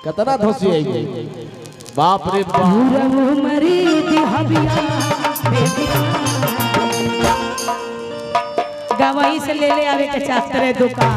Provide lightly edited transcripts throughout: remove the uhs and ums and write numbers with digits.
कितना धोसी है बाप रे बाप। गवाही से ले ले आवे के चाहते रहे दुकान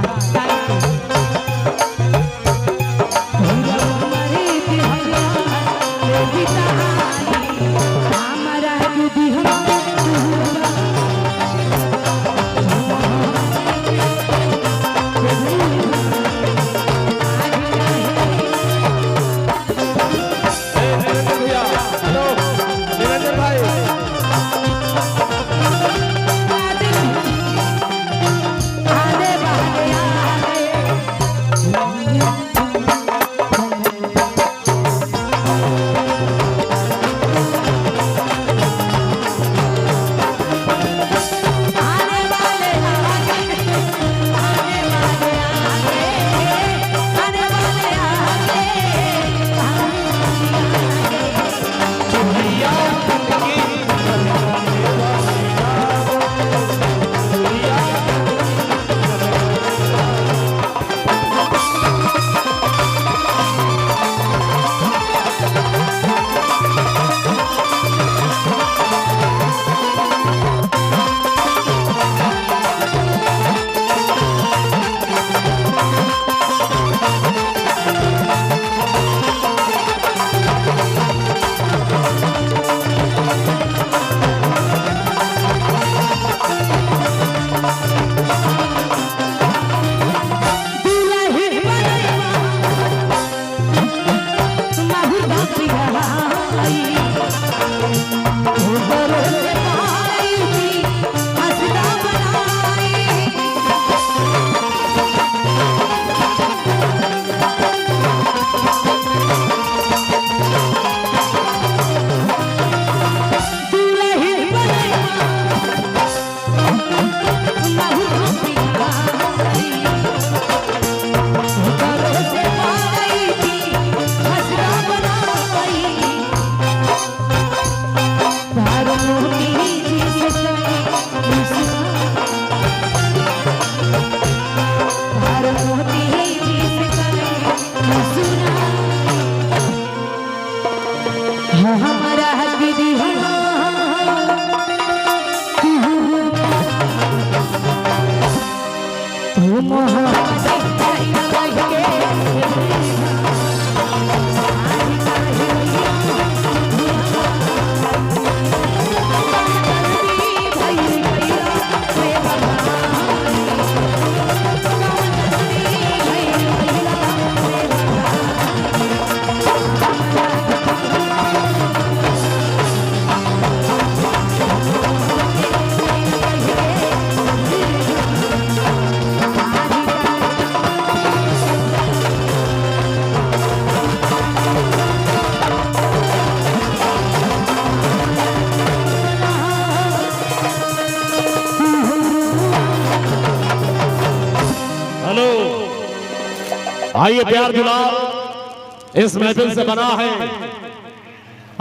आइए प्यार दुलार इस महफिल से बना है।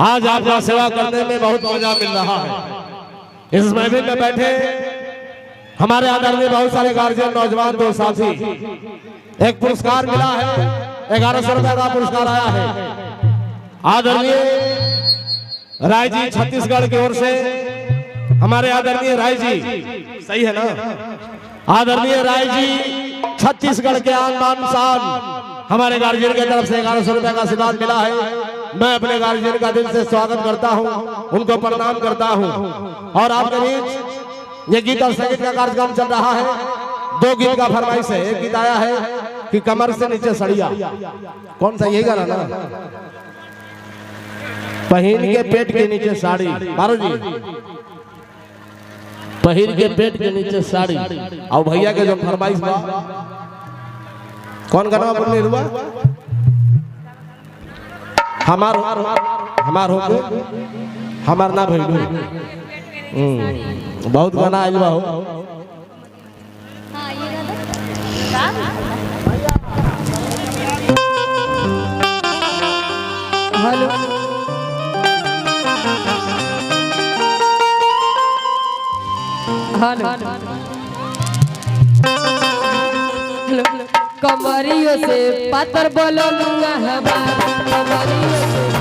आज आपका सेवा करने में बहुत मजा मिल रहा है। इस महफिल में बैठे हमारे आदरणीय बहुत सारे गार्जियन नौजवान दोस्त साथी एक पुरस्कार मिला है, 1100 रुपए का पुरस्कार आया है। आदरणीय राय जी छत्तीसगढ़ की ओर से, हमारे आदरणीय राय जी, सही है ना, आदरणीय राय जी छत्तीसगढ़ के आन बान शान, हमारे गार्जियन की तरफ से 1100 रुपए का आशीर्वाद मिला है। मैं अपने गार्जियन का दिल से स्वागत करता हूं, उनको प्रणाम करता हूं। और आपके बीच ये गीत और संगीत का कार्यक्रम चल रहा है। 2 गीत का फरमाइश है। एक गीत आया है कि कमर से नीचे सड़िया, कौन सा, यही गाना ना, पहन के पेट के नीचे साड़ी, मारो जी, पहन के पेट के नीचे साड़ी। और भैया के जो फरमाइश बा, कौन गाना बोलने हुआ, हमार हो हमार ना भइलू, बहुत गाना आइल बा हो। हेलो हेलो कमरियों से पातर बोलो लूंगा हमार, कमरियों से